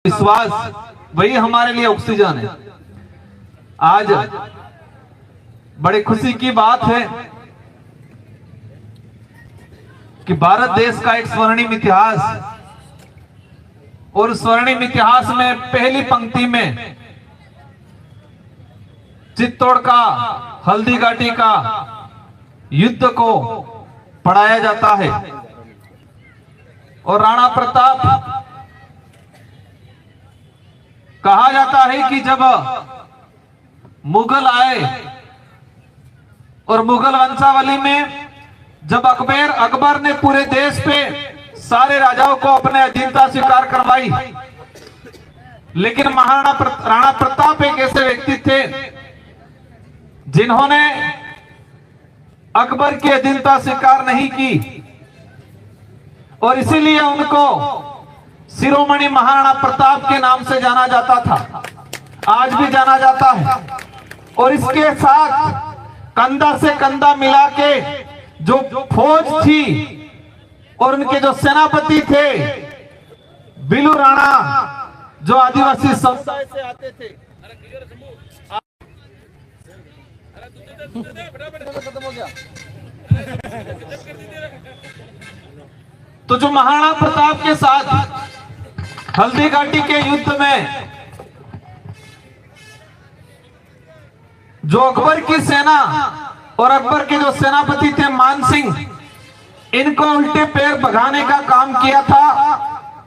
विश्वास वही हमारे लिए ऑक्सीजन है। आज बड़ी खुशी की बात है कि भारत देश का एक स्वर्णिम इतिहास, और स्वर्णिम इतिहास में पहली पंक्ति में चित्तौड़ का हल्दी घाटी का युद्ध को पढ़ाया जाता है। और राणा प्रताप, कहा जाता है कि जब मुगल आए और मुगल वंशावली में जब अकबर ने पूरे देश पे सारे राजाओं को अपने अधीनता स्वीकार करवाई, लेकिन राणा प्रताप एक ऐसे व्यक्ति थे जिन्होंने अकबर की अधीनता स्वीकार नहीं की, और इसीलिए उनको शिरोमणि महाराणा प्रताप के नाम से जाना जाता था, आज भी जाना जाता है। और इसके साथ कंधा से कंधा मिला के जो फौज थी और उनके जो सेनापति थे बिलू राणा, जो आदिवासी समुदाय से आते थे। तो जो महाराणा प्रताप के साथ हल्दी घाटी के युद्ध में जो अकबर की सेना और अकबर के जो सेनापति थे मान सिंह, इनको उल्टे पैर भगाने का काम किया था,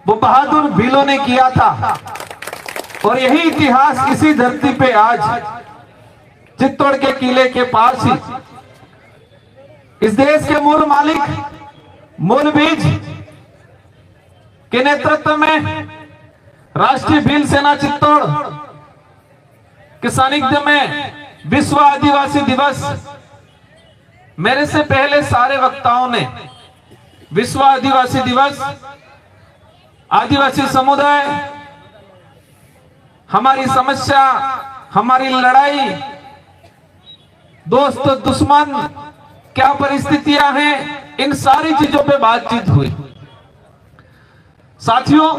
वो बहादुर भीलों ने किया था। और यही इतिहास इसी धरती पे आज चित्तौड़ के किले के पास ही इस देश के मूल मालिक मूल बीज के नेतृत्व में राष्ट्रीय भील सेना चित्तौड़ के सानिध्य में विश्व आदिवासी दिवस, मेरे से पहले सारे वक्ताओं ने विश्व आदिवासी दिवस, आदिवासी समुदाय, हमारी समस्या, हमारी लड़ाई, दोस्त दुश्मन, क्या परिस्थितियां हैं, इन सारी चीजों पे बातचीत हुई। साथियों,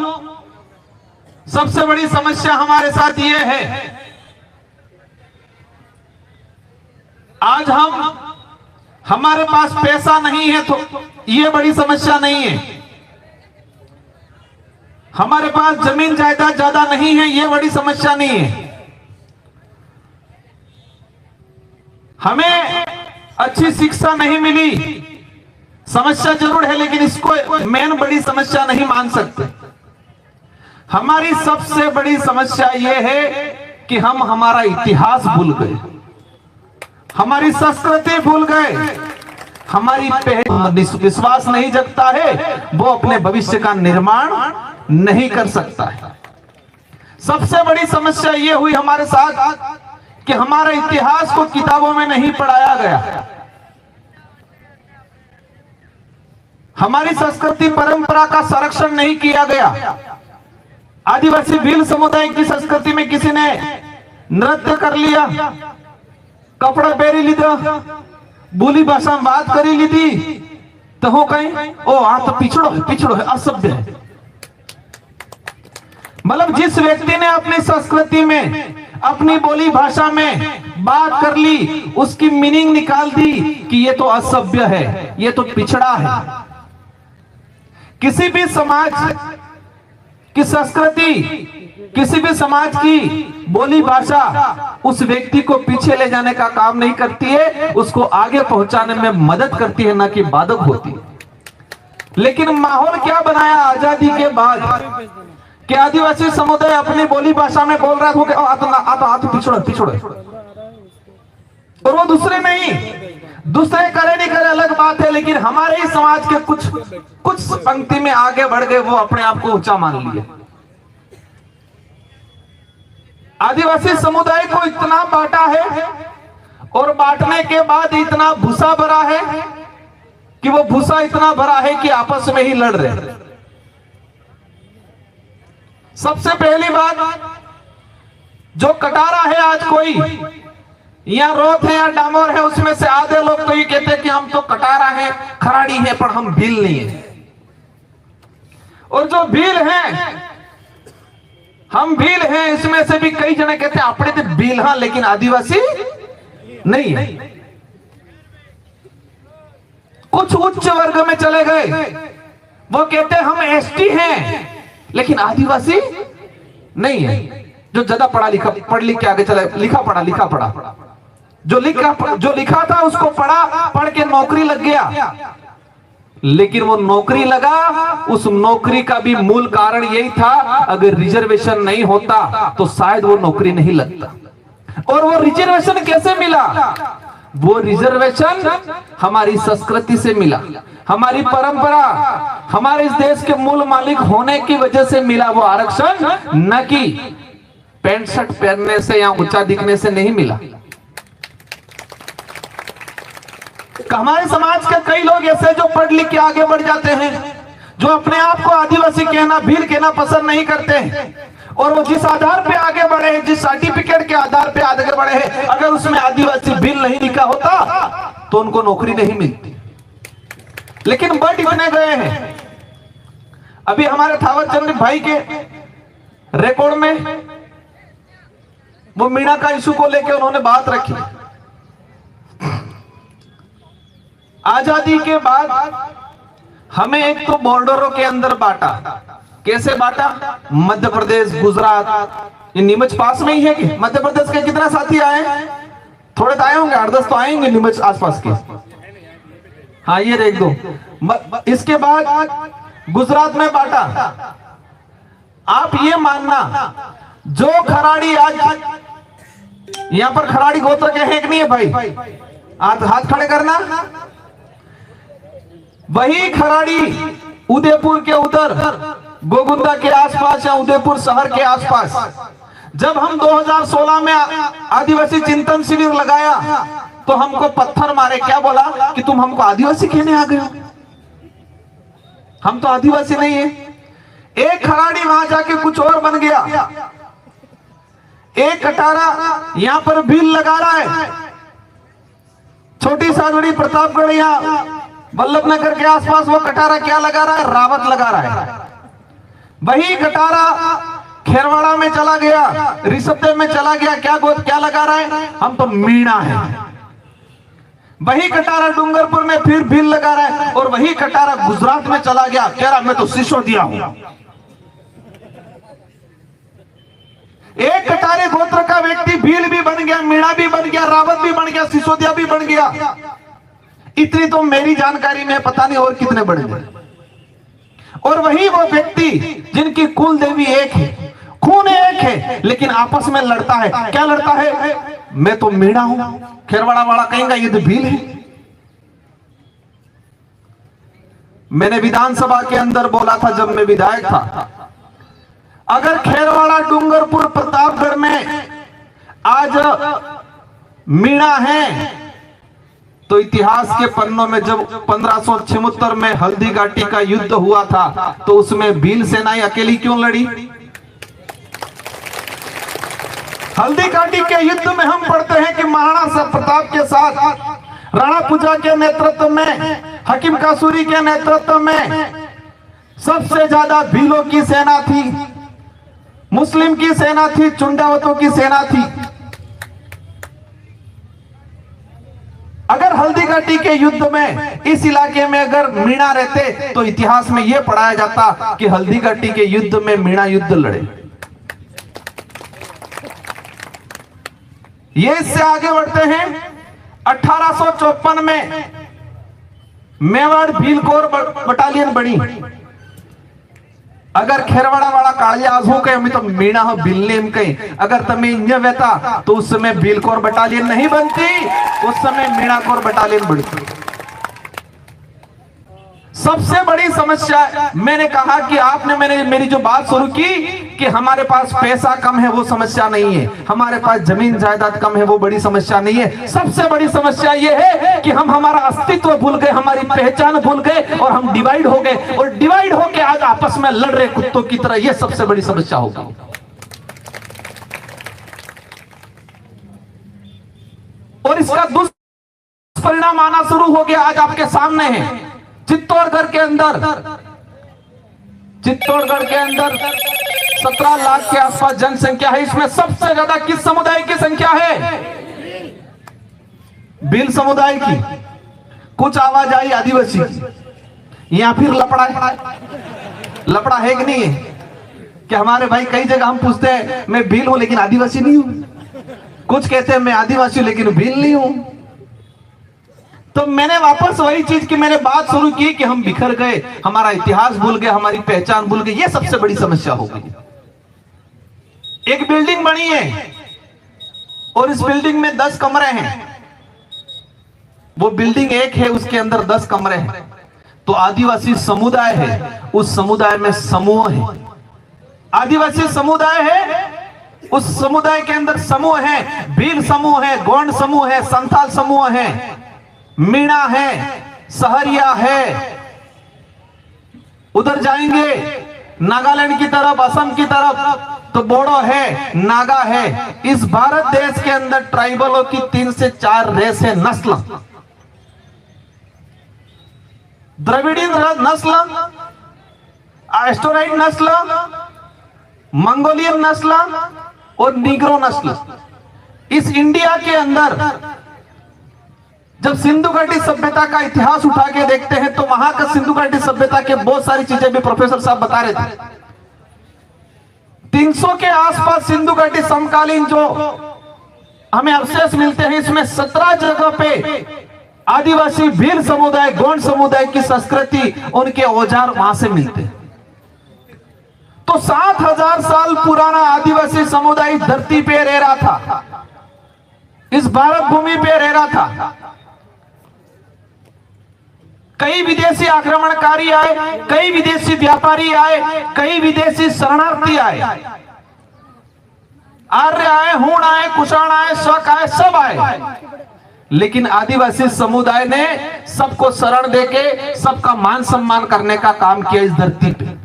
सबसे बड़ी समस्या हमारे साथ ये है, आज हमारे पास पैसा नहीं है तो ये बड़ी समस्या नहीं है, हमारे पास जमीन जायदाद ज्यादा नहीं है ये बड़ी समस्या नहीं है, हमें अच्छी शिक्षा नहीं मिली समस्या जरूर है, लेकिन इसको मेन बड़ी समस्या नहीं मान सकते। हमारी सबसे बड़ी समस्या यह है कि हम हमारा इतिहास भूल गए, हमारी संस्कृति भूल गए, हमारी विश्वास नहीं जगता है, वो अपने भविष्य का निर्माण नहीं कर सकता है। सबसे बड़ी समस्या ये हुई हमारे साथ कि हमारे इतिहास को किताबों में नहीं पढ़ाया गया, हमारी संस्कृति परंपरा का संरक्षण नहीं किया गया। आदिवासी भील समुदाय की संस्कृति में किसी ने नृत्य कर लिया, कपड़ा पहरी लीधा, बोली भाषा में बात करी लीधी, तो हो कहीं ओ हाँ तो पिछड़ो है, असभ्य है। मतलब जिस व्यक्ति ने अपनी संस्कृति में, अपनी बोली भाषा में बात कर ली, उसकी मीनिंग निकाल दी कि ये तो असभ्य है, ये तो पिछड़ा है। किसी भी समाज की संस्कृति, किसी भी समाज की बोली भाषा उस व्यक्ति को पीछे ले जाने का काम नहीं करती है, उसको आगे पहुंचाने में मदद करती है, ना कि बाधक होती है। लेकिन माहौल क्या बनाया आजादी के बाद कि आदिवासी समुदाय अपनी बोली भाषा में बोल रहा था कि पिछड़ो, और वो दूसरे नहीं, दूसरे करे नहीं करे अलग बात है, लेकिन हमारे ही समाज के कुछ पंक्ति में आगे बढ़ गए, वो अपने आप को ऊंचा मान लिए। आदिवासी समुदाय को इतना बांटा है और बांटने के बाद इतना भूसा भरा है कि वो भूसा इतना भरा है कि आपस में ही लड़ रहे। सबसे पहली बात, जो कटारा है आज कोई या रोथ है या डामोर है, उसमें से आधे लोग तो ये कहते हैं कि हम तो कटारा है, खराड़ी है, पर हम भील नहीं है। और जो भील हैं हम भील हैं, इसमें से भी कई जने कहते हैं अपने तो भील हाँ, लेकिन आदिवासी नहीं है। कुछ उच्च वर्ग में चले गए, वो कहते हैं हम एसटी हैं लेकिन आदिवासी नहीं है। जो ज्यादा पढ़ लिख के आगे चला, लिखा पढ़ा, जो लिखा था उसको पढ़ के नौकरी लग गया, लेकिन वो नौकरी लगा, उस नौकरी का भी मूल कारण यही था, अगर रिजर्वेशन नहीं होता तो शायद वो नौकरी नहीं लगता। और वो रिजर्वेशन कैसे मिला? वो रिजर्वेशन हमारी संस्कृति से मिला, हमारी परंपरा, हमारे इस देश के मूल मालिक होने की वजह से मिला वो आरक्षण, न कि पैंट शर्ट पहनने से या ऊंचा दिखने से नहीं मिला। हमारे समाज के कई लोग ऐसे जो पढ़ लिख के आगे बढ़ जाते हैं, जो अपने आप को आदिवासी कहना, भील कहना पसंद नहीं करते हैं, और वो जिस आधार पे आगे बढ़े हैं, जिस सर्टिफिकेट के आधार पे आगे बढ़े हैं, अगर उसमें आदिवासी भील नहीं लिखा होता तो उनको नौकरी नहीं मिलती। लेकिन बढ़ इतने गए हैं, अभी हमारे थावरचंद भाई के रिकॉर्ड में वो मीणा का इशू को लेकर उन्होंने बात रखी। आजादी के बाद हमें एक तो बॉर्डरों के अंदर बांटा। कैसे बांटा? मध्य प्रदेश, गुजरात, ये नीमच पास में ही है कि मध्य प्रदेश के कितना साथी आए? थोड़े तो आए होंगे, 8-10 तो आएंगे नीमच आसपास के। हाँ ये देख दो। इसके बाद गुजरात में बांटा। आप ये मानना, जो खराड़ी आज यहां पर खराड़ी गोत्र के हैं कि नहीं है भाई? हाथ खड़े करना। वही खराड़ी उदयपुर के उधर गोगुंदा के आसपास या उदयपुर शहर के आसपास, जब हम 2016 में आदिवासी चिंतन शिविर लगाया तो हमको पत्थर मारे। क्या बोला? कि तुम हमको आदिवासी कहने आ गए हो, हम तो आदिवासी नहीं है। एक खराड़ी वहां जाके कुछ और बन गया, एक कटारा यहां पर भील लगा रहा है, छोटी सागड़ी प्रतापगढ़ या वल्लभनगर के आसपास वो कटारा क्या लगा रहा है? रावत लगा रहा है। वही कटारा खेरवाड़ा में चला गया, ऋषभदेव में चला गया, क्या लगा रहा है? हम तो मीणा है। वही कटारा डूंगरपुर में फिर भील लगा रहा है, और वही कटारा गुजरात में चला गया, कह रहा मैं तो सिसोदिया हूं। एक कटारे गोत्र का व्यक्ति भील भी बन गया, मीणा भी बन गया, रावत भी बन गया, सिसोदिया भी बन गया। इतनी तो मेरी जानकारी में, पता नहीं और कितने बन गए। और वही वो व्यक्ति जिनकी कुल देवी एक है, खून एक है, लेकिन आपस में लड़ता है। क्या लड़ता है? मैं तो मीणा हूं, खेरवाड़ा वाला कहेगा ये तो भील है। मैंने विधानसभा के अंदर बोला था जब मैं विधायक था, अगर खेरवाड़ा, डूंगरपुर, प्रतापगढ़ में आज मीणा है तो इतिहास के पन्नों में जब 1576 में हल्दी घाटी का युद्ध हुआ था तो उसमें भील सेनाएं अकेली क्यों लड़ी? हल्दी घाटी के युद्ध में हम पढ़ते हैं कि महाराणा प्रताप के साथ राणा पूजा के नेतृत्व में, हकीम कासूरी के नेतृत्व में सबसे ज्यादा भीलों की सेना थी, मुस्लिम की सेना थी, चुंडावतों की सेना थी। अगर हल्दी घाटी के युद्ध में इस इलाके में अगर मीणा रहते तो इतिहास में यह पढ़ाया जाता कि हल्दी घाटी के युद्ध में मीणा युद्ध लड़े। ये इससे आगे बढ़ते हैं। 1854 में मेवाड़ भील कोर बटालियन बनी। अगर खेरवाड़ा वाला कालियाज हो के तो मीणा हो बिल्लेम कहीं, अगर तमें इंज वेता तो उस समय भील कोर बटालियन नहीं बनती, उस समय मीणा कोर बटालियन बनती। सबसे बड़ी समस्या, मैंने कहा कि आपने मेरी जो बात शुरू की कि हमारे पास पैसा कम है वो समस्या नहीं है, हमारे पास जमीन जायदाद कम है वो बड़ी समस्या नहीं है। सबसे बड़ी समस्या ये है कि हम हमारा अस्तित्व भूल गए, हमारी पहचान भूल गए और हम डिवाइड हो गए, और डिवाइड होके आज आपस में लड़ रहे कुत्तों की तरह। ये सबसे बड़ी समस्या होगी। और इसका दुष्परिणाम आना शुरू हो गया, आज आपके सामने है। चित्तौड़गढ़ के अंदर 17 लाख के आसपास जनसंख्या है। इसमें सबसे ज्यादा किस समुदाय की संख्या है? भील समुदाय की। कुछ आवाज आई आदिवासी की, या फिर लपड़ा है? लपड़ा है कि नहीं है? कि हमारे भाई कई जगह हम पूछते हैं मैं भील हूं लेकिन आदिवासी नहीं हूं, कुछ कहते हैं मैं आदिवासी हूं लेकिन भील नहीं हूं। तो मैंने वापस वही चीज की मैंने बात शुरू की कि हम बिखर गए, हमारा इतिहास भूल गए, हमारी पहचान भूल गई। ये सबसे बड़ी समस्या हो गई। एक बिल्डिंग बनी है और इस बिल्डिंग में 10 कमरे हैं। वो बिल्डिंग एक है, उसके अंदर 10 कमरे हैं। तो आदिवासी समुदाय है, उस समुदाय में समूह है। आदिवासी समुदाय है, उस समुदाय के अंदर समूह है। भील समूह है, गोंड समूह है, संथाल समूह है, मीणा है, सहरिया है। उधर जाएंगे नागालैंड की तरफ, असम की तरफ तो बोडो है, नागा है। इस भारत देश के अंदर ट्राइबलों की 3 से 4 रेस है, नस्ल। द्रविड़ियन नस्ल, एस्टोराइड नस्ल, मंगोलियन नस्ल और निग्रो नस्ल। इस इंडिया के अंदर जब सिंधु घाटी सभ्यता का इतिहास उठा के देखते हैं तो वहां का सिंधु घाटी सभ्यता के बहुत सारी चीजें भी प्रोफेसर साहब बता रहे थे। 300 के आसपास सिंधु घाटी समकालीन जो हमें अवशेष मिलते हैं, इसमें 17 जगह पे आदिवासी, भील समुदाय, गोंड समुदाय की संस्कृति, उनके औजार वहां से मिलते हैं। तो 7000 साल पुराना आदिवासी समुदाय धरती पे रह रहा था, इस भारत भूमि पे रह रहा था। कई विदेशी आक्रमणकारी आए, कई विदेशी व्यापारी आए, कई विदेशी शरणार्थी आए, आर्य आए, हूण आए, कुषाण आए, शक आए, सब आए। लेकिन आदिवासी समुदाय ने सबको शरण देके सबका मान सम्मान करने का काम किया इस धरती पे।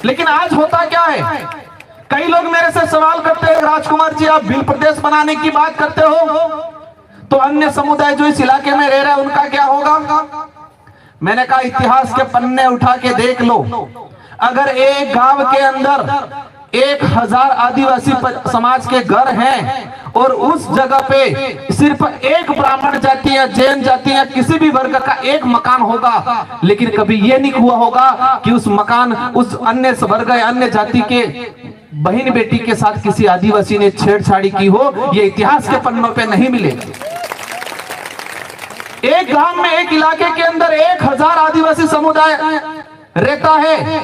लेकिन आज होता क्या है, कई लोग मेरे से सवाल करते हैं, राजकुमार जी आप भील प्रदेश बनाने की बात करते हो तो अन्य समुदाय जो इस इलाके में रह रहे हैं उनका क्या होगा? मैंने कहा इतिहास के पन्ने उठा के देख लो। अगर एक गांव के अंदर 1000 आदिवासी समाज के घर हैं और उस जगह पे सिर्फ एक ब्राह्मण जाति या जैन जाति या किसी भी वर्ग का एक मकान होगा, लेकिन कभी ये नहीं हुआ होगा कि उस मकान, उस अन्य वर्ग या अन्य जाति के बहन बेटी के साथ किसी आदिवासी ने छेड़छाड़ी की हो। ये इतिहास के पन्नों पे नहीं मिलेगा। एक गांव में, एक इलाके के अंदर 1000 आदिवासी समुदाय रहता है।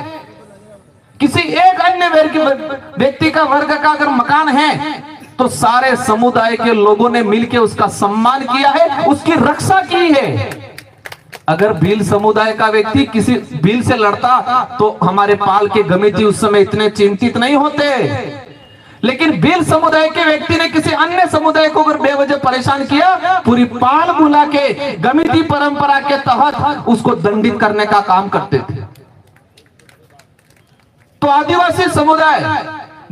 किसी एक अन्य व्यक्ति का, वर्ग का अगर मकान है तो सारे समुदाय के लोगों ने मिलकर उसका सम्मान किया है, उसकी रक्षा की है। अगर भील समुदाय का व्यक्ति किसी भील से लड़ता तो हमारे पाल के गमिती उस समय इतने चिंतित नहीं होते। लेकिन भील समुदाय के व्यक्ति ने किसी अन्य समुदाय को अगर बेवजह परेशान किया, पूरी पाल बुला के गमिती परंपरा के तहत उसको दंडित करने का काम करते थे। तो आदिवासी समुदाय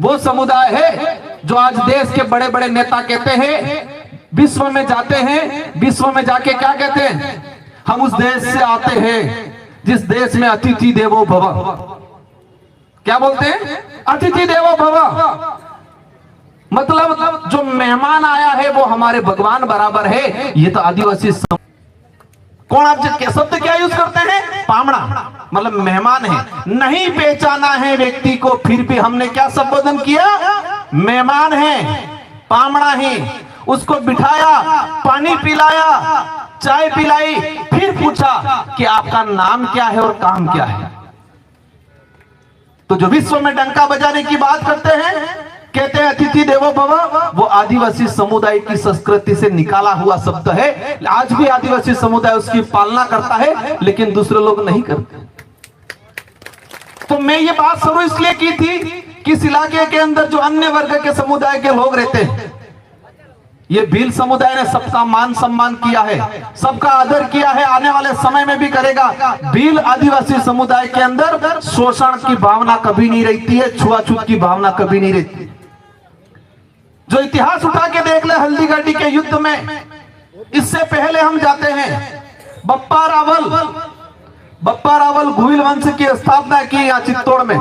वो समुदाय है जो आज देश के बड़े बड़े नेता कहते हैं, विश्व में जाते हैं, विश्व में जाके क्या कहते हैं, हम उस देश से आते हैं जिस देश में अतिथि देवो भव। क्या बोलते हैं? अतिथि देवो भव। मतलब जो मेहमान आया है वो हमारे भगवान बराबर है। ये तो आदिवासी कौन, आप शब्द क्या यूज करते हैं? पामड़ा, मतलब मेहमान है। नहीं पहचाना है व्यक्ति को, फिर भी हमने क्या संबोधन किया? मेहमान है, पामड़ा है। उसको बिठाया, पानी पिलाया, चाय पिलाई, फिर पूछा कि आपका नाम क्या है और काम क्या है। तो जो विश्व में डंका बजाने की बात करते हैं, कहते हैं अतिथि देवो भव, वो आदिवासी समुदाय की संस्कृति से निकाला हुआ शब्द है। आज भी आदिवासी समुदाय उसकी पालना करता है, लेकिन दूसरे लोग नहीं करते। तो मैं ये बात शुरू इसलिए की थी कि इस इलाके के अंदर जो अन्य वर्ग के समुदाय के लोग रहते हैं, ये भील समुदाय ने सबका मान सम्मान किया है, सबका आदर किया है, आने वाले समय में भी करेगा। भील आदिवासी समुदाय के अंदर शोषण की भावना कभी नहीं रहती है, छुआछूत की भावना कभी नहीं रहती। जो इतिहास उठा के देख ले हल्दी घाटी के युद्ध में, इससे पहले हम जाते हैं, बप्पा रावल भूइल वंश की स्थापना की यहाँ चित्तौड़ में।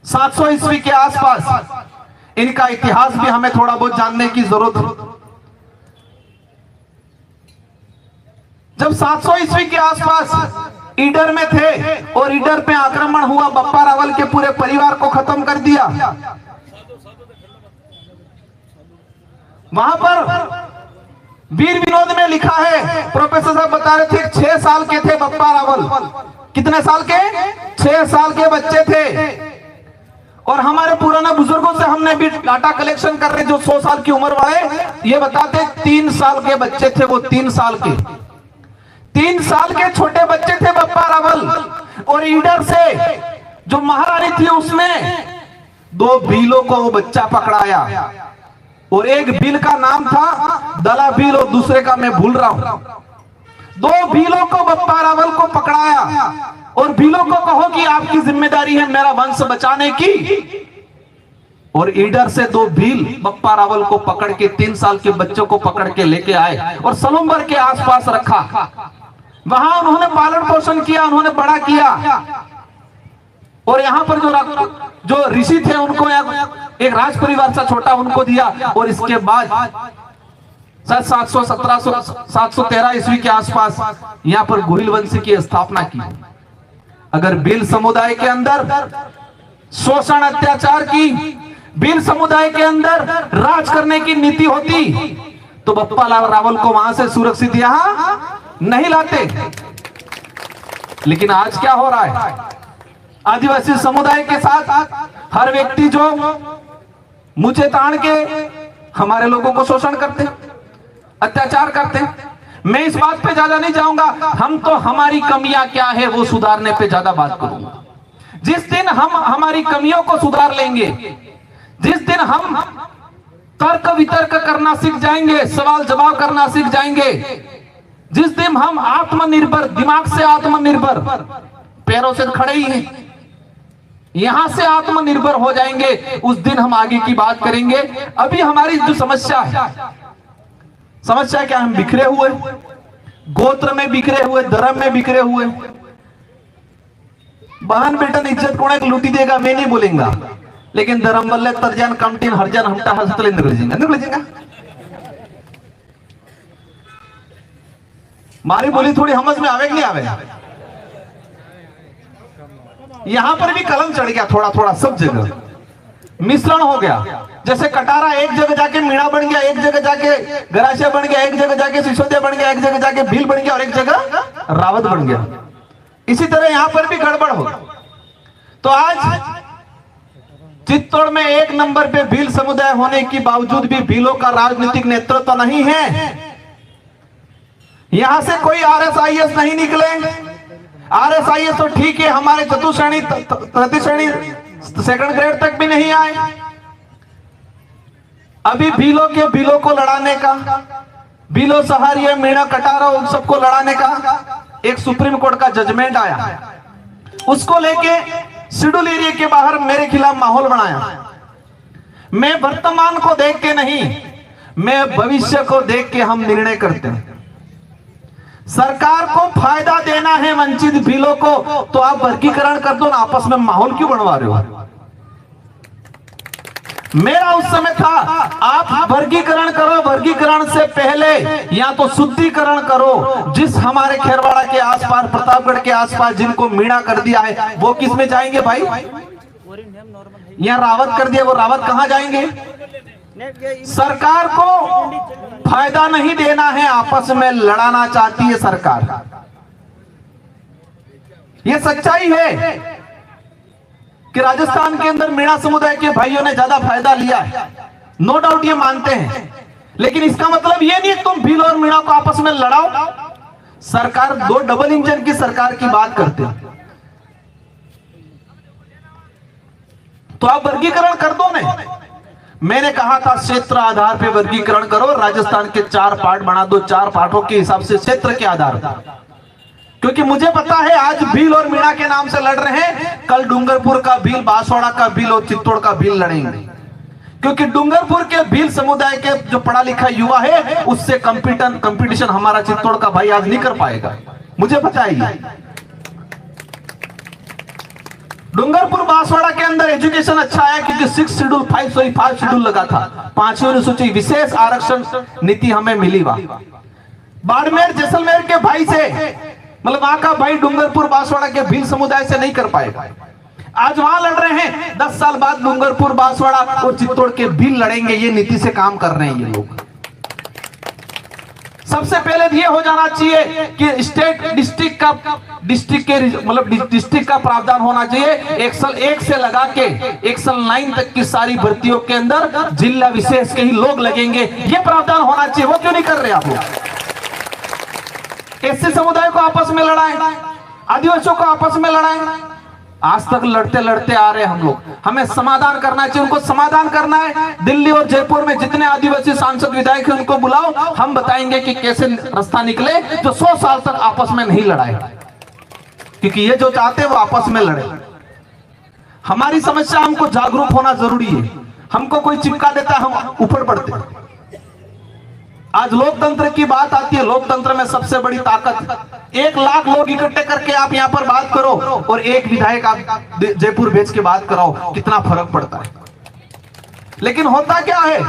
700 ईस्वी के आसपास। इनका इतिहास भी हमें थोड़ा बहुत जानने की जरूरत है। जब 700 ईस्वी के आसपास ईडर में थे और ईडर पे आक्रमण हुआ, बप्पा रावल के पूरे परिवार को खत्म कर दिया। वहां पर वीर विनोद में लिखा है, प्रोफेसर साहब बता रहे थे 6 साल के थे बप्पा रावल। कितने साल के? 6 साल के बच्चे थे। और हमारे पुराने बुजुर्गों से हमने भी डाटा कलेक्शन कर रहे, जो 100 साल की उम्र वाले, ये बताते 3 साल के बच्चे थे वो। 3 साल के 3 साल के छोटे बच्चे थे बप्पा रावल। और ईडर से जो महारानी थी उसने 2 भीलों को वो बच्चा पकड़ाया। और एक भील का नाम था दला भील और दूसरे का मैं भूल रहा हूं। 2 भीलों को बप्पा रावल को पकड़ाया और भीलों को कहो कि आपकी जिम्मेदारी है मेरा वंश बचाने की। और ईडर से 2 भील बप्पा रावल को पकड़ के 3 साल के बच्चों को पकड़ के लेके आए और सलुम्बर के आसपास रखा। वहां उन्होंने पालन पोषण किया, उन्होंने बड़ा किया। और यहाँ पर जो ऋषि थे उनको एक राज परिवार सा छोटा उनको दिया। और इसके बाद 700 1700 713 ईस्वी के आसपास यहाँ पर गोहिल वंश की स्थापना की। अगर भील समुदाय के अंदर शोषण अत्याचार की, भील समुदाय के अंदर राज करने की नीति होती तो बप्पा रावल को वहां से सुरक्षित यहां नहीं लाते। लेकिन आज क्या हो रहा है? आदिवासी समुदाय के साथ हर व्यक्ति जो मुझे तान के हमारे लोगों को शोषण करते, अत्याचार करते। मैं इस बात पे ज्यादा नहीं जाऊंगा, हम तो हमारी कमियां क्या है वो सुधारने पे ज्यादा बात करूंगा। जिस दिन हम हमारी कमियों को सुधार लेंगे, जिस दिन हम तर्क वितर्क करना सीख जाएंगे, सवाल जवाब करना सीख जाएंगे, जिस दिन हम आत्मनिर्भर, दिमाग से आत्मनिर्भर, पैरों से खड़े ही हैं, यहां से आत्मनिर्भर हो जाएंगे, उस दिन हम आगे की बात करेंगे। अभी हमारी जो समस्या है, समस्या क्या? हम बिखरे हुए, गोत्र में बिखरे हुए, धर्म में बिखरे हुए। बहन बेटन इज्जत कोण लूटी देगा मैं नहीं बोलेगा, लेकिन धर्म बल्ले तरजन कमटीन हरजन हमटा हंसतले निकल जाएगा। मारी बोली थोड़ी समझ में आवे कि नहीं आवे? यहां पर भी कलम चढ़ गया थोड़ा थोड़ा, सब जगह मिश्रण हो गया। जैसे कटारा एक जगह जाके मीणा बन गया, एक जगह जाके गरासिया बन गया, एक जगह जाके सिसोदिया बन गया, एक जगह जाके भील बन गया और एक जगह रावत बन गया। इसी तरह यहां पर भी गड़बड़ हो। तो आज चित्तौड़ में 1 नंबर पे भील समुदाय होने के बावजूद भी भीलों का राजनीतिक नेतृत्व नहीं है। यहां से कोई RSIS नहीं निकले। RSIS तो ठीक है, हमारे चतुश्रेणी तृतीय श्रेणी 2nd ग्रेड तक भी नहीं आए। अभी भीलों को लड़ाने का, भीलो सहारिया मीणा कटारा उन सबको लड़ाने का एक सुप्रीम कोर्ट का जजमेंट आया। उसको लेके शेड्यूल एरिया के बाहर मेरे खिलाफ माहौल बनाया। मैं वर्तमान को देख के नहीं, मैं भविष्य को देख के हम निर्णय करते हैं। सरकार को फायदा देना है वंचित भीलों को, तो आप वर्गीकरण कर दो ना, आपस में माहौल क्यों बनवा रहे हो? मेरा उस समय था आप वर्गीकरण करो, वर्गीकरण से पहले या तो शुद्धिकरण करो। जिस हमारे खेरवाड़ा के आसपास, प्रतापगढ़ के आसपास जिनको मीणा कर दिया है वो किस में जाएंगे भाई? यहाँ रावत कर दिया, वो रावत कहां जाएंगे? सरकार को फायदा नहीं देना है, आपस में लड़ाना चाहती है सरकार। यह सच्चाई है कि राजस्थान के अंदर मीणा समुदाय के भाइयों ने ज्यादा फायदा लिया है, नो डाउट ये मानते हैं। लेकिन इसका मतलब ये नहीं तुम भील और मीणा को आपस में लड़ाओ। सरकार 2 डबल इंजन की सरकार की बात करते हैं, तो आप वर्गीकरण कर दो ना। मैंने कहा था क्षेत्र आधार पे वर्गीकरण करो, राजस्थान के 4 पार्ट बना दो, 4 पार्टों के हिसाब से क्षेत्र के आधार पर। क्योंकि मुझे पता है आज भील और मीणा के नाम से लड़ रहे हैं, कल डूंगरपुर का भील, बांसवाड़ा का भील और चित्तौड़ का भील लड़ेंगे। क्योंकि डूंगरपुर के भील समुदाय के जो पढ़ा लिखा युवा है उससे कंपटीशन हमारा चित्तौड़ का भाई आज नहीं कर पाएगा, मुझे पता है। डूंगरपुर बांसवाड़ा के अंदर एजुकेशन अच्छा है क्योंकि 6 शेड्यूल 5 शेड्यूल लगा था, 5वीं अनुसूची विशेष आरक्षण नीति हमें मिली। बाड़मेर जैसलमेर के भाई से, मतलब वहां का भाई डूंगरपुर बांसवाड़ा के भील समुदाय से नहीं कर पाएगा, आज वहां लड़ रहे हैं। 10 साल बाद डूंगरपुर बांसवाड़ा और चित्तौड़ के भील लड़ेंगे। ये नीति से काम कर रहे हैं ये लोग। सबसे पहले ये हो जाना चाहिए कि स्टेट डिस्ट्रिक्ट के मतलब डिस्ट्रिक्ट का प्रावधान होना चाहिए। एक्सल 1 से लगा के एक्सल 9 तक की सारी भर्तियों के अंदर जिला विशेष के ही लोग लगेंगे, ये प्रावधान होना चाहिए। वो क्यों नहीं कर रहे आप लोग? एससी समुदाय को आपस में लड़ाएं, आदिवासियों को आपस में लड़ाएं। आज तक लड़ते लड़ते आ रहे हैं हम लोग। हमें समाधान करना चाहिए, उनको समाधान करना है। दिल्ली और जयपुर में जितने आदिवासी सांसद विधायक हैं उनको बुलाओ, हम बताएंगे कि कैसे रास्ता निकले जो 100 साल तक आपस में नहीं लड़ाए, क्योंकि ये जो चाहते हैं वो आपस में लड़े। हमारी समस्या, हमको जागरूक होना जरूरी है। हमको कोई चिपका देता है, हम ऊपर बढ़ते हैं। आज लोकतंत्र की बात आती है, लोकतंत्र में सबसे बड़ी ताकत 1 लाख लोग इकट्ठे करके आप यहां पर बात करो और एक विधायक आप जयपुर भेज के बात कराओ, कितना फर्क पड़ता है। लेकिन होता क्या है,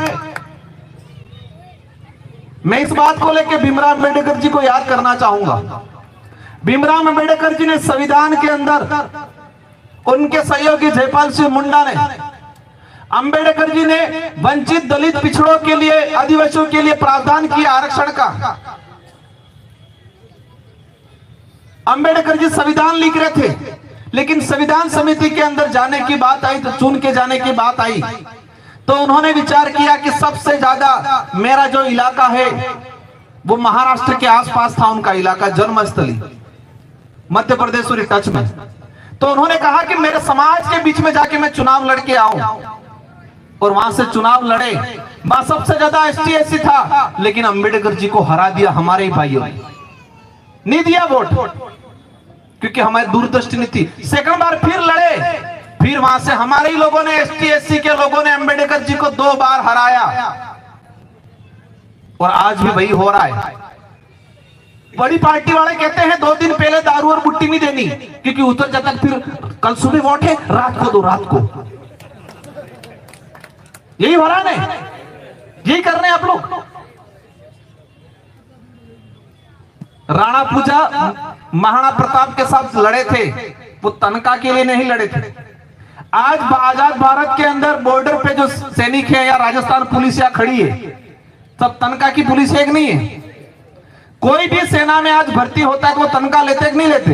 मैं इस बात को लेकर भीमराव अंबेडकर जी को याद करना चाहूंगा। भीमराव अंबेडकर जी ने संविधान के अंदर, उनके सहयोगी जयपाल सिंह मुंडा ने, अंबेडकर जी ने वंचित दलित पिछड़ों के लिए, आदिवासियों के लिए प्रावधान किया आरक्षण का। अंबेडकर जी संविधान लिख रहे थे, लेकिन संविधान समिति के अंदर जाने की बात आई तो चुन के जाने की बात आई तो उन्होंने विचार किया कि सबसे ज्यादा मेरा जो इलाका है वो महाराष्ट्र के आसपास था, उनका इलाका जन्मस्थली मध्य प्रदेश और टच में। तो उन्होंने कहा कि मेरे समाज के बीच में जाके मैं चुनाव लड़के आऊं, और वहां से चुनाव लड़े। वहां सबसे ज्यादा एसटी एससी था, लेकिन अंबेडकर जी को हरा दिया हमारे ही भाइयों ने, नहीं दिया वोट, क्योंकि हमारी दूरदृष्टि नहीं थी। सेकंड बार फिर लड़े, फिर वहां से हमारे ही लोगों ने, एसटी एससी के लोगों ने अंबेडकर जी को 2 बार हराया, और आज भी वही हो रहा है। बड़ी पार्टी वाले कहते हैं 2 दिन पहले दारू और बुट्टी नहीं देनी, क्योंकि उतर जाता फिर कल सुबह वोट है, रात को दो, रात को। यही हो रहा है, यही कर रहे हैं आप लोग। राणा पूजा महाराणा प्रताप के साथ लड़े थे, वो तनखा के लिए नहीं लड़े थे। आज आजाद भारत के अंदर बॉर्डर पे जो सैनिक है या राजस्थान पुलिस या खड़ी है, सब तनखा की पुलिस एक नहीं है। कोई भी सेना में आज भर्ती होता है तो वो तनखा लेते कि नहीं लेते?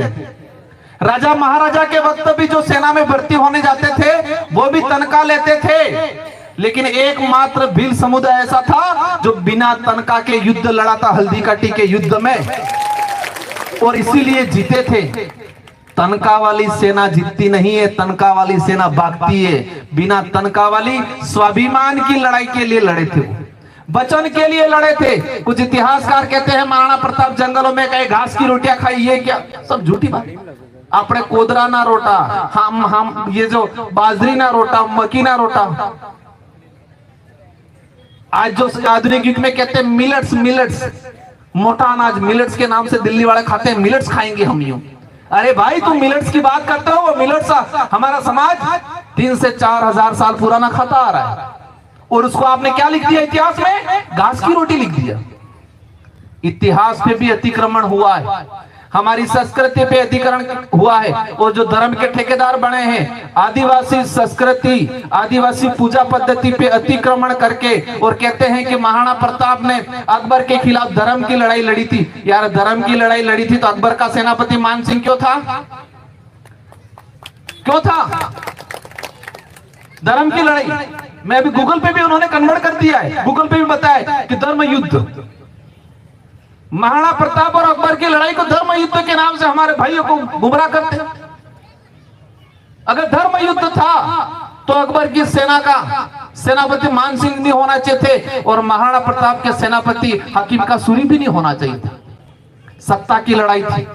राजा महाराजा के वक्त भी जो सेना में भर्ती होने जाते थे वो भी तनखा लेते थे, लेकिन एकमात्र भील समुदाय ऐसा था जो बिना तनखा के युद्ध लड़ा था, हल्दीघाटी के युद्ध में, और इसीलिए जीते थे। तनखा वाली सेना जीतती नहीं है, तनखा वाली सेना भागती है। बिना तनखा वाली स्वाभिमान की लड़ाई के लिए लड़े थे, वचन के लिए लड़े थे। कुछ इतिहासकार कहते हैं महाराणा प्रताप जंगलों में कहे घास की रोटियां खाई, ये क्या सब झूठी बात। अपने कोदरा ना रोटा, हम ये जो बाजरी ना रोटा, मकी ना रोटा। आज जो आधुनिक युग में कहते हैं मिलेट्स, मोटा अनाज, मिलेट्स के नाम से दिल्ली वाले खाते हैं, मिलेट्स खाएंगे हम यूं। अरे भाई तुम मिलेट्स की बात करते हो, वो मिलेट्स हमारा समाज 3 से 4 हजार साल पुराना खाता आ रहा है, और उसको आपने क्या लिख दिया इतिहास में? घास की रोटी लिख दिया। इतिहास पे भी अतिक्रमण हुआ है, हमारी संस्कृति पे अतिक्रमण हुआ है, और जो धर्म के ठेकेदार बने हैं आदिवासी संस्कृति, आदिवासी पूजा पद्धति पे अतिक्रमण करके, और कहते हैं कि महाराणा प्रताप ने अकबर के खिलाफ धर्म की लड़ाई लड़ी थी। यार धर्म की लड़ाई लड़ी थी तो अकबर का सेनापति मान सिंह क्यों था? क्यों था धर्म की लड़ाई? मैं अभी गूगल पे भी उन्होंने कन्वर्ट कर दिया है, गूगल पे भी बताया कि धर्म युद्ध। महाराणा प्रताप और अकबर की लड़ाई को धर्म युद्ध के नाम से हमारे भाइयों को गुमराह करते। अगर धर्म युद्ध था तो अकबर की सेना का सेनापति मान सिंह नहीं होना चाहिए थे, और महाराणा प्रताप के सेनापति हकीम का सूरी भी नहीं होना चाहिए था। सत्ता की लड़ाई थी,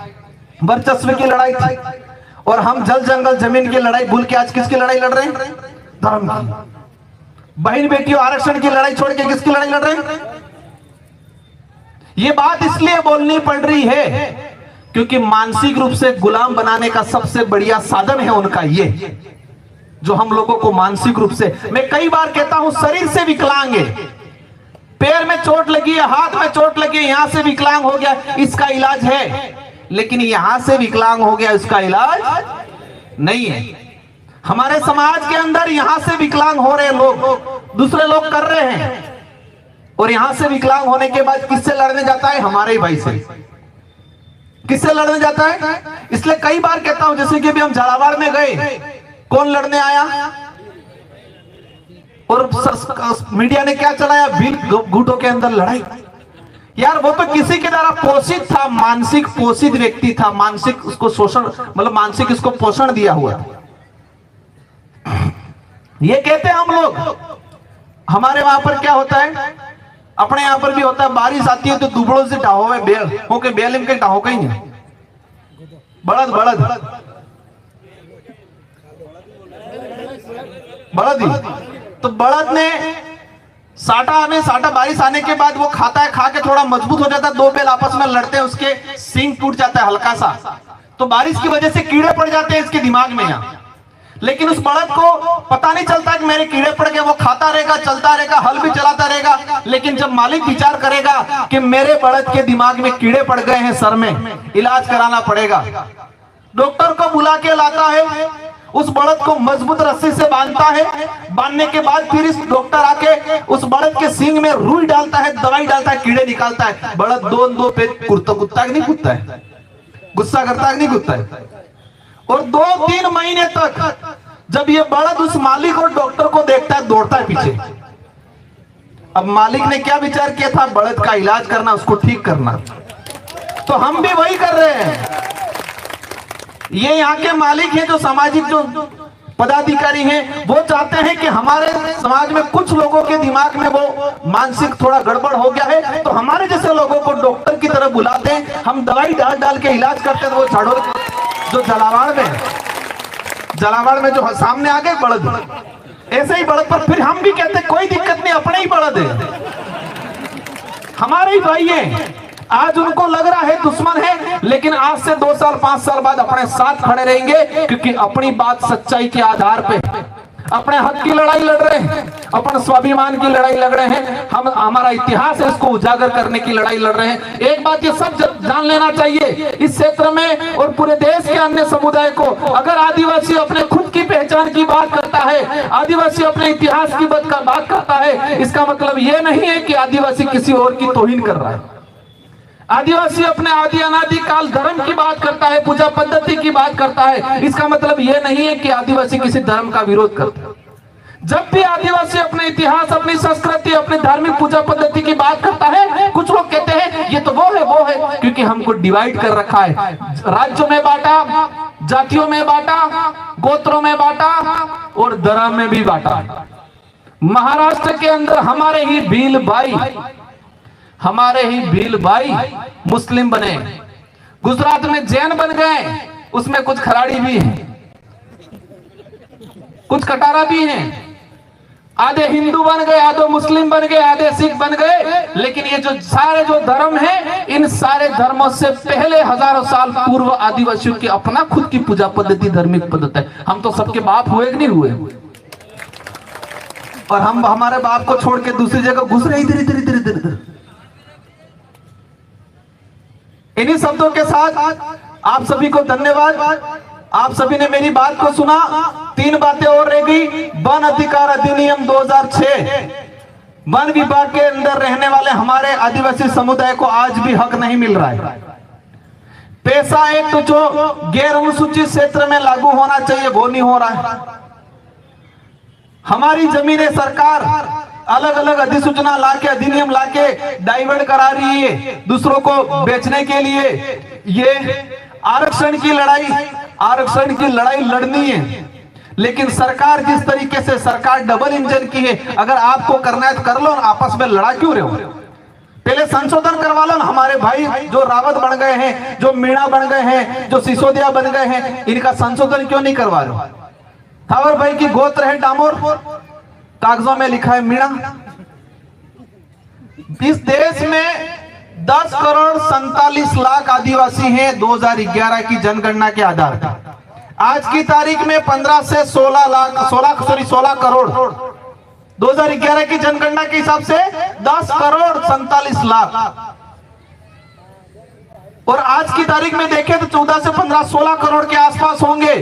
वर्चस्व की लड़ाई थी, और हम जल जंगल जमीन की लड़ाई भूल के आज किसकी लड़ाई लड़ रहे हैं? धर्म की। बहन बेटियों आरक्षण की लड़ाई छोड़ के किसकी लड़ाई लड़ रहे हैं? ये बात इसलिए बोलनी पड़ रही है क्योंकि मानसिक रूप से गुलाम बनाने का सबसे बढ़िया साधन है उनका ये, जो हम लोगों को मानसिक रूप से, मैं कई बार कहता हूं शरीर से विकलांग है, पैर में चोट लगी है, हाथ में चोट लगी है, यहां से विकलांग हो गया, इसका इलाज है, लेकिन यहां से विकलांग हो गया इसका इलाज नहीं है। हमारे समाज के अंदर यहां से विकलांग हो रहे लोग दूसरे लोग कर रहे हैं, और यहां से विकलांग होने के बाद किससे लड़ने जाता है? हमारे ही भाई से। किससे लड़ने जाता है? इसलिए कई बार कहता हूं, जैसे कि अभी हम झालावाड़ में गए, कौन लड़ने आया? और मीडिया ने क्या चलाया? भील गुटों के अंदर लड़ाई। यार वो तो किसी के द्वारा पोषित था, मानसिक पोषित व्यक्ति था, मानसिक उसको शोषण, मतलब मानसिक इसको पोषण दिया हुआ। ये कहते हैं हम लोग, हमारे वहां पर क्या होता है, अपने यहां पर भी होता है, बारिश आती है तो दुबड़ों से ढाहो है बेल होके, बेल इनके ढाहो कहीं नहीं, बड़द बड़द बड़द ही, तो बड़द ने साटा बारिश आने के बाद वो खाता है, खा के थोड़ा मजबूत हो जाता है, दो बेल आपस में लड़ते हैं, उसके सींग टूट जाता है हल्का सा, तो बारिश की वजह से कीड़े पड़ जाते हैं इसके दिमाग में यहाँ। लेकिन उस बड़द को पता नहीं चलता कि मेरे कीड़े पड़ गए, वो खाता रहेगा, चलता रहेगा, हल भी चलाता रहेगा। लेकिन जब मालिक विचार करेगा कि मेरे बड़द के दिमाग में कीड़े पड़ गए हैं, सर में इलाज कराना पड़ेगा, डॉक्टर को बुला के लाता है, उस बड़द को मजबूत रस्सी से बांधता है, बांधने के बाद फिर इस डॉक्टर आके उस बड़द के सींग में रुई डालता है, दवाई डालता है, कीड़े निकालता है। बड़द दो पे कुत्ता नहीं कुत्ता है, गुस्सा करता है नहीं कुत्ता है। और 2-3 महीने तक जब ये बड़द उस मालिक और डॉक्टर को देखता है, दौड़ता है पीछे। अब मालिक ने क्या विचार किया था? बड़द का इलाज करना, उसको ठीक करना। तो हम भी वही कर रहे हैं। ये यहाँ के मालिक हैं, जो सामाजिक जो पदाधिकारी हैं, वो चाहते हैं कि हमारे समाज में कुछ लोगों के दिमाग में वो मानसिक थोड़ा गड़बड़ हो गया है, तो हमारे जैसे लोगों को डॉक्टर की तरफ बुलाते हैं, हम दवाई डाल के इलाज करते हैं। वो झाड़ो जो झालावाड़ में जो सामने आ गए बड़द, ऐसे ही बड़द पर फिर हम भी कहते कोई दिक्कत नहीं, अपने ही बड़द है, हमारे ही भाई है। आज उनको लग रहा है दुश्मन है, लेकिन आज से 2 साल 5 साल बाद अपने साथ खड़े रहेंगे, क्योंकि अपनी बात सच्चाई के आधार पे अपने हक की लड़ाई लड़ रहे हैं, अपने स्वाभिमान की लड़ाई लड़ रहे हैं, हम हमारा इतिहास है इसको उजागर करने की लड़ाई लड़ रहे हैं। एक बात ये सब जान लेना चाहिए इस क्षेत्र में और पूरे देश के अन्य समुदाय को, अगर आदिवासी अपने खुद की पहचान की बात करता है, आदिवासी अपने इतिहास की बात करता है, इसका मतलब ये नहीं है कि आदिवासी किसी और की तौहीन कर रहा है। आदिवासी अपने आदि अनादि काल धर्म की बात करता है, पूजा पद्धति की बात करता है, इसका मतलब यह नहीं है कि आदिवासी किसी धर्म का विरोध करता है। जब भी आदिवासी अपने इतिहास, अपनी संस्कृति, अपनी धार्मिक पूजा पद्धति की बात करता है, कुछ लोग कहते हैं ये तो वो है, क्योंकि हमको डिवाइड कर रखा है, राज्यों में बांटा, जातियों में बांटा, गोत्रों में बांटा और धर्म में भी बांटा। महाराष्ट्र के अंदर हमारे ही भील भाई मुस्लिम बने, गुजरात में जैन बन गए, उसमें कुछ खराड़ी भी हैं, कुछ कटारा भी हैं, आधे हिंदू बन गए, आधे मुस्लिम बन गए, आधे सिख बन गए। लेकिन ये जो सारे जो धर्म हैं, इन सारे धर्मों से पहले हजारों साल पूर्व आदिवासियों की अपना खुद की पूजा पद्धति, धार्मिक पद्धति है। हम तो सबके बाप हुए कि नहीं हुए, और हम हमारे बाप को छोड़ के दूसरी जगह घुस रहे इधर। इन्हीं शब्दों के साथ आप सभी को धन्यवाद। आप सभी ने मेरी बात को सुना। 3 बातें और रह गई। वन अधिकार अधिनियम 2006, वन विभाग के अंदर रहने वाले हमारे आदिवासी समुदाय को आज भी हक नहीं मिल रहा है। पैसा एक्ट जो गैर अनुसूचित क्षेत्र में लागू होना चाहिए, वो नहीं हो रहा है। हमारी जमीनें सरकार अलग अलग अधिसूचना लाके, अधिनियम लाके डाइवर्ट करा रही है दूसरों को बेचने के लिए। ये आरक्षण की लड़ाई लड़नी है, लेकिन सरकार जिस तरीके से, सरकार डबल इंजन की है। अगर आपको करना है तो कर लो, आपस में लड़ा क्यों रहे हो? पहले संशोधन करवा लो ना। हमारे भाई जो रावत बन गए हैं, जो मीणा बन गए हैं, जो सिसोदिया बन गए हैं, इनका संशोधन क्यों नहीं करवा रहे? थावर भाई की गोत्र है डामोर, कागजों में लिखा है मीणा। इस देश में 10 करोड़ 47 लाख आदिवासी हैं 2011 की जनगणना के आधार पर। आज की तारीख में 15 से 16 करोड़ 2011 की जनगणना के हिसाब से 10 करोड़ 47 लाख, और आज की तारीख में देखें तो 14 से 15 16 करोड़ के आसपास होंगे।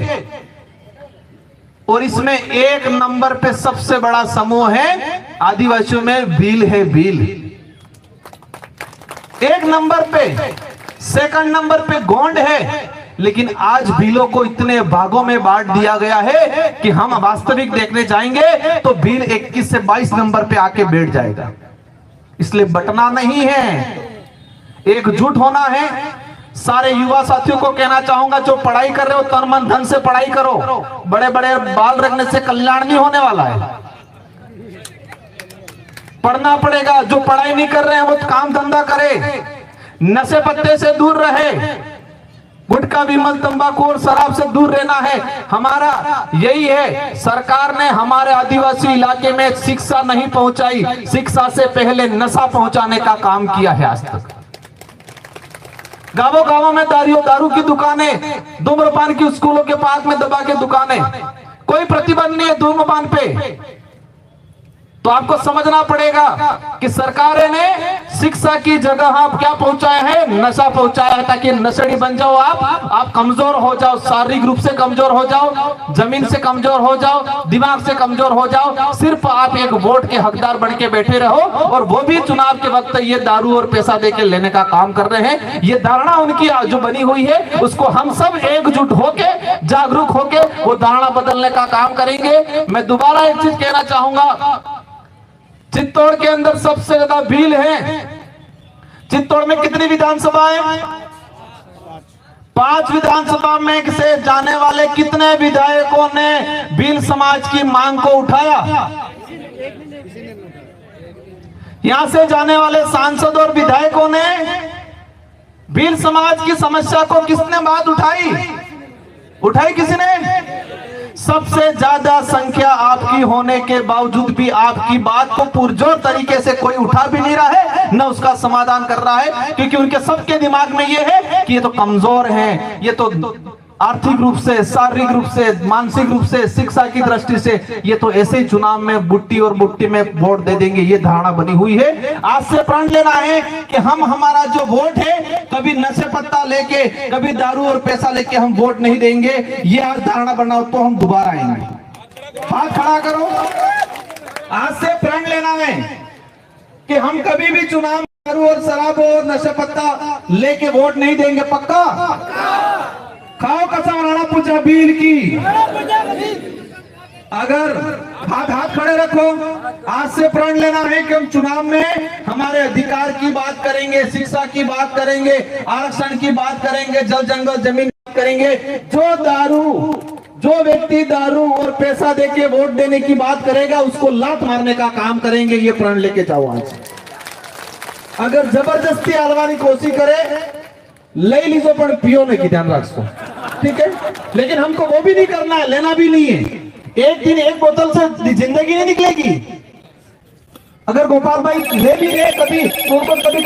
और इसमें एक नंबर पे सबसे बड़ा समूह है आदिवासियों में भील है। भील एक नंबर पे, सेकंड नंबर पे गोंड है। लेकिन आज भीलों को इतने भागों में बांट दिया गया है कि हम वास्तविक देखने जाएंगे तो भील 21 से 22 नंबर पे आके बैठ जाएगा। इसलिए बटना नहीं है, एकजुट होना है। सारे युवा साथियों को कहना चाहूंगा, जो पढ़ाई कर रहे हो तन मन धन से पढ़ाई करो। बड़े बड़े बाल रखने से कल्याण नहीं होने वाला है, पढ़ना पड़ेगा। जो पढ़ाई नहीं कर रहे हैं वो काम धंधा करे, नशे पत्ते से दूर रहे, गुटखा विमल तंबाकू और शराब से दूर रहना है। हमारा यही है। सरकार ने हमारे आदिवासी इलाके में शिक्षा नहीं पहुंचाई, शिक्षा से पहले नशा पहुंचाने का काम किया है आज तक। गांवों गांवों में दारू की दुकानें, धूम्रपान की स्कूलों के पार्क में दबा के दुकानें, कोई प्रतिबंध नहीं है धूम्रपान पे। तो आपको समझना पड़ेगा कि सरकारें ने शिक्षा की जगह आप क्या पहुंचाया है, नशा पहुंचाया है, ताकि नशेड़ी बन जाओ आप कमजोर हो जाओ, शारीरिक रूप से कमजोर हो जाओ, जमीन से कमजोर हो जाओ, दिमाग से कमजोर हो जाओ, सिर्फ आप एक वोट के हकदार बन के बैठे रहो, और वो भी चुनाव के वक्त ये दारू और पैसा देके लेने का काम कर रहे हैं। ये धारणा उनकी जो बनी हुई है, उसको हम सब एकजुट होके, जागरूक होके वो धारणा बदलने का काम करेंगे। मैं दोबारा एक चीज कहना चाहूंगा, चित्तौड़ के अंदर सबसे ज्यादा भील है। चित्तौड़ में कितनी विधानसभा है? 5 विधानसभा में से जाने वाले कितने विधायकों ने भील समाज की मांग को उठाया? यहां से जाने वाले सांसद और विधायकों ने भील समाज की समस्या को किसने बात उठाई किसी ने? सबसे ज्यादा संख्या आपकी होने के बावजूद भी आपकी बात को पुरजोर तरीके से कोई उठा भी नहीं रहा है, न उसका समाधान कर रहा है, क्योंकि उनके सबके दिमाग में ये है कि ये तो कमजोर हैं, ये तो आर्थिक रूप से, शारीरिक रूप से, मानसिक रूप से, शिक्षा की दृष्टि से ये तो ऐसे ही चुनाव में बुट्टी और बुट्टी में वोट दे देंगे। ये धारणा बनी हुई है। आज से प्रण लेना है कि हम हमारा जो वोट है कभी नशे पत्ता लेके, कभी दारू और पैसा लेके हम वोट नहीं देंगे। ये आज धारणा बनाओ तो हम दोबारा आएंगे। हाथ खड़ा करो। आज से प्रण लेना है कि हम कभी भी चुनाव दारू और शराब और नशे पत्ता लेके वोट नहीं देंगे। पक्का? खाओ कसम राणा पूजा भील की। अगर हाथ खड़े रखो। आज से प्रण लेना है कि हम चुनाव में हमारे अधिकार की बात करेंगे, शिक्षा की बात करेंगे, आरक्षण की बात करेंगे, जल जंगल जमीन करेंगे। जो व्यक्ति दारू और पैसा देके वोट देने की बात करेगा उसको लात मारने का काम करेंगे। ये प्रण लेके जाओ आज। अगर जबरदस्ती आलवानी कोशिश करे ले लीजो, पर पियो नहीं की ध्यान रखो, ठीक है? लेकिन हमको वो भी नहीं करना है, लेना भी नहीं है। एक दिन एक बोतल से जिंदगी नहीं निकलेगी। अगर गोपाल भाई ले भी गए कभी, तो उनको कभी